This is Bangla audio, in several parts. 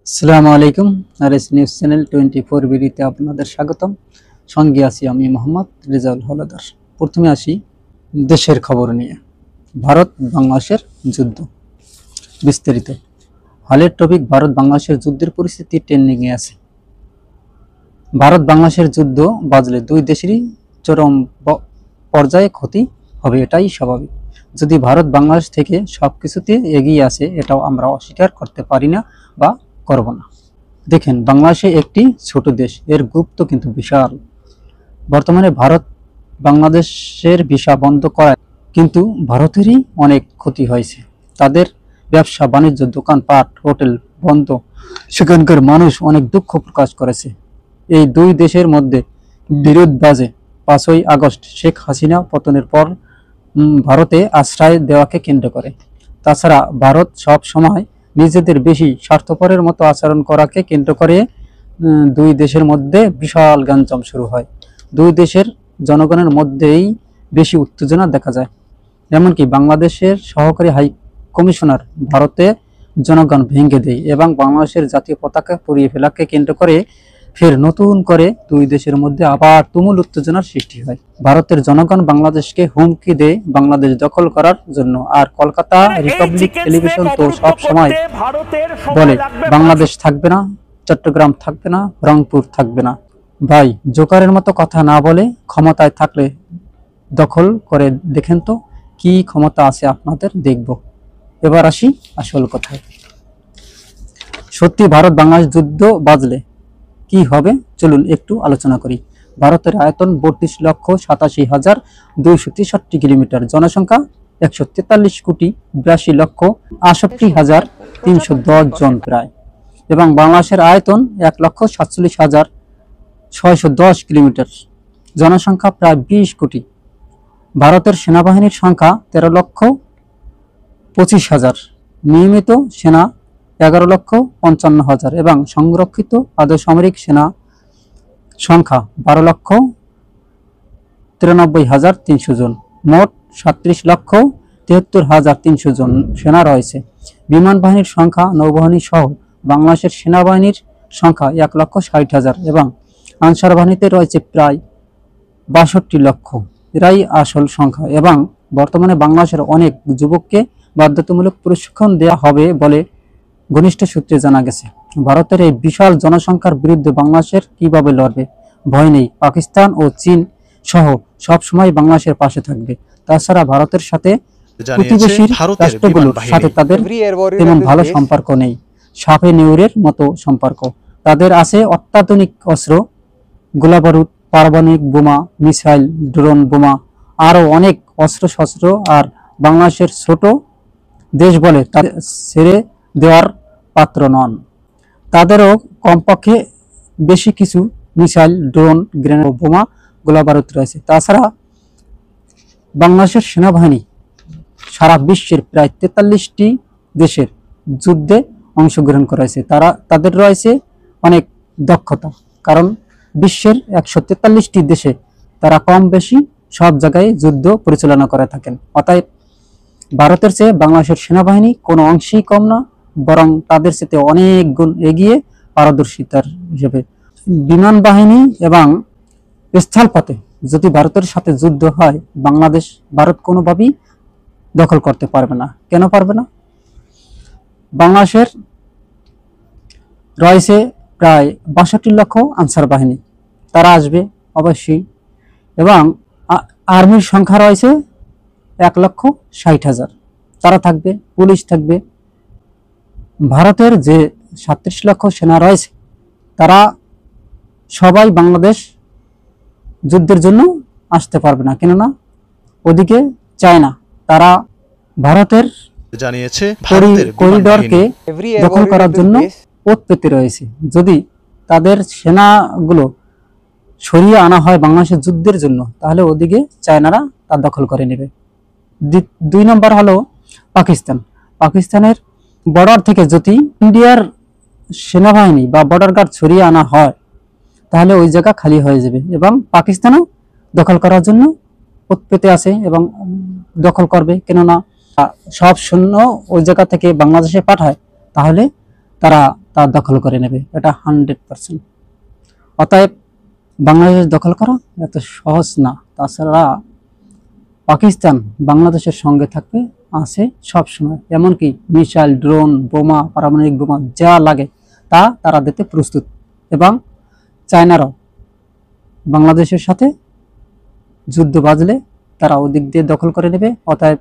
আসসালামু আলাইকুম। আরএস নিউজ চ্যানেল 24 বিডিতে আপনাদের স্বাগতম। সঙ্গে আছি আমি মোহাম্মদ রেজাউল হলাদার। প্রথমে আসি দেশের খবর নিয়ে। ভারত বাংলাদেশের যুদ্ধ বিস্তারিত। হলের টপিক ভারত বাংলাদেশের যুদ্ধের পরিস্থিতি ট্রেন্ডিংয়ে আছে। ভারত বাংলাদেশের যুদ্ধ বাজলে দুই দেশেরই চরম পর্যায়ে ক্ষতি হবে, এটাই স্বাভাবিক। যদি ভারত বাংলাদেশ থেকে সবকিছুতে এগিয়ে আসে, এটাও আমরা অস্বীকার করতে পারি না বা করব না। দেখেন, বাংলাদেশে একটি ছোট দেশ, এর গুরুত্ব কিন্তু বিশাল। বর্তমানে ভারত বাংলাদেশের ভিসা বন্ধ করায় কিন্তু ভারতেরই অনেক ক্ষতি হয়েছে। তাদের ব্যবসা বাণিজ্য, দোকানপাট, হোটেল বন্ধ। সেখানকার মানুষ অনেক দুঃখ প্রকাশ করেছে। এই দুই দেশের মধ্যে বিরোধ বাজে 5ই আগস্ট শেখ হাসিনা পতনের পর ভারতে আশ্রয় দেওয়াকে কেন্দ্র করে। তাছাড়া ভারত সব সময় নিজেদের বেশি স্বার্থপরের মতো আচরণ করাকে কেন্দ্র করে দুই দেশের মধ্যে বিশাল গ্যাঞ্জাম শুরু হয়। দুই দেশের জনগণের মধ্যেই বেশি উত্তেজনা দেখা যায়। এমনকি বাংলাদেশের সহকারী হাই কমিশনার ভারতে জনগণ ভেঙে দেয় এবং বাংলাদেশের জাতীয় পতাকা পুড়িয়ে ফেলাকে কেন্দ্র করে ফের নতুন করে দুই দেশের মধ্যে আবার তুমুল উত্তেজনার সৃষ্টি হয়। ভারতের জনগণ বাংলাদেশকে হুমকি দেয় বাংলাদেশ দখল করার জন্য। আর কলকাতা রিপাবলিক টেলিভিশন তো সব সময় বলে বাংলাদেশ থাকবে না, চট্টগ্রাম থাকবে না, রংপুর থাকবে না। ভাই, জোকারের মতো কথা না বলে ক্ষমতায় থাকলে দখল করে দেখেন তো কি ক্ষমতা আছে আপনাদের, দেখব। এবার আসি আসল কথায়। সত্যি ভারত বাংলাদেশ যুদ্ধ বাজলে কি হবে চলুন একটু আলোচনা করি। ভারতের আয়তন 32,87,263 কিলোমিটার, জনসংখ্যা 143,82,68,310 জন প্রায়, এবং বাংলাদেশের আয়তন 1,47,610 কিলোমিটার, জনসংখ্যা প্রায় 20 কোটি। ভারতের সেনাবাহিনীর সংখ্যা 13,25,000, নিয়মিত সেনা 11,55,000 এবং সংরক্ষিত আধসামরিক সেনা সংখ্যা 12,93,300 জন। মোট 37,73,300 জন সেনা রয়েছে। বিমান বাহিনীর সংখ্যা, নৌবাহিনী সহ বাংলাদেশের সেনাবাহিনীর সংখ্যা 1,60,000 এবং আনসার বাহিনীতে রয়েছে প্রায় 62 লক্ষ। এরাই আসল সংখ্যা। এবং বর্তমানে বাংলাদেশের অনেক যুবককে বাধ্যতামূলক প্রশিক্ষণ দেওয়া হবে বলে ঘনিষ্ঠ সূত্রে জানা গেছে। ভারতের এই বিশাল জনসংখ্যার বিরুদ্ধে বাংলাদেশের কিভাবে লড়বে? ভয় নেই, পাকিস্তান ও চীন সহ সব সময় বাংলাদেশের পাশে থাকবে। তাছাড়া ভারতের সাথে প্রতিবেশী রাষ্ট্রগুলোর সাথে তাদের তেমন ভালো সম্পর্ক নেই, সাপে নেউরের মতো সম্পর্ক। তাদের আছে অত্যাধুনিক অস্ত্র, গোলাবারুদ, পারমাণবিক বোমা, মিসাইল, ড্রোন বোমা, আরো অনেক অস্ত্র শস্ত্র। আর বাংলাদেশের ছোট দেশ বলে তাদের ছেড়ে দেওয়ার পাত্র নন। তাদেরও কমপক্ষে বেশি কিছু মিসাইল, ড্রোন, গ্রেনেড, বোমা, গোলাবারুদ রয়েছে। তাছাড়া বাংলাদেশের সেনাবাহিনী সারা বিশ্বের প্রায় 43টি দেশের যুদ্ধে অংশগ্রহণ করেছে। তাদের রয়েছে অনেক দক্ষতা, কারণ বিশ্বের 143টি দেশে তারা কম বেশি সব জায়গায় যুদ্ধ পরিচালনা করে থাকেন। অতএব ভারতের চেয়ে বাংলাদেশের সেনাবাহিনী কোনো অংশেই কম না, বরং তাদের চেয়ে অনেক গুণ এগিয়ে পারদর্শিতার হিসেবে। বিমান বাহিনী এবং স্থলপথে যদি ভারতের সাথে যুদ্ধ হয়, ভারত কোনোভাবেই দখল করতে পারবে না। কেন পারবে না? বাংলাদেশের রয়েছে প্রায় 62 লক্ষ আনসার বাহিনী, তারা আসবে অবশ্যই। এবং আর্মির সংখ্যা রয়েছে 1,60,000, তারা থাকবে, পুলিশ থাকবে। ভারতের যে 37 লক্ষ সেনা রয়েছে, তারা সবাই বাংলাদেশ যুদ্ধের জন্য আসতে পারবে না, কেননা ওদিকে চায় না। তারা ভারতের করিডরকে দখল করার জন্য ওত পেতে রয়েছে। যদি তাদের সেনাগুলো সরিয়ে আনা হয় বাংলাদেশের যুদ্ধের জন্য, তাহলে ওদিকে চায়নারা তা দখল করে নেবে। 2 নম্বর হলো পাকিস্তান। পাকিস্তানের বর্ডার থেকে যদি ইন্ডিয়ার সেনাবাহিনী বা বর্ডার গার্ড সরিয়ে আনা হয়, তাহলে ওই জায়গা খালি হয়ে যাবে এবং পাকিস্তানও দখল করার জন্য ওত পেতে আছে এবং দখল করবে। কেননা সব সৈন্য ওই জায়গা থেকে বাংলাদেশে পাঠায়, তাহলে তারা তা দখল করে নেবে, এটা 100%। অতএব বাংলাদেশ দখল করা এত সহজ না। তাছাড়া পাকিস্তান বাংলাদেশের সঙ্গে থাকবে, আছে সব সময়, এমনকি মিসাইল, ড্রোন, বোমা, পারমাণবিক বোমা যা লাগে তা তারা দিতে প্রস্তুত। এবং চায়নারাও বাংলাদেশের সাথে যুদ্ধ বাজলে তারা ওদিক দিয়ে দখল করে নেবে। অতএব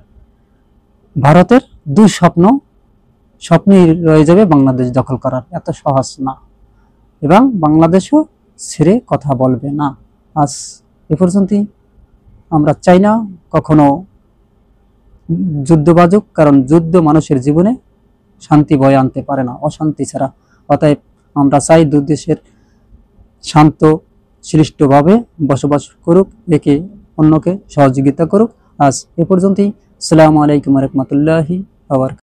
ভারতের দুই স্বপ্নই রয়ে যাবে বাংলাদেশ দখল করার, এত সহজ না। এবং বাংলাদেশও ছেড়ে কথা বলবে না। আজ এ পর্যন্তই। আমরা চাই না কখনো যুদ্ধ বাজুক, কারণ যুদ্ধ মানুষের জীবনে শান্তি বয়ে আনতে পারে না, অশান্তি ছাড়া। অতএব আমরা চাই দুই দেশের শান্ত সৃষ্টভাবে বসবাস করুক, একে অন্যকে সহযোগিতা করুক। আজ এ পর্যন্তই। আসসালামু আলাইকুম ওয়া রাহমাতুল্লাহি ওয়া বারাকাতুহু।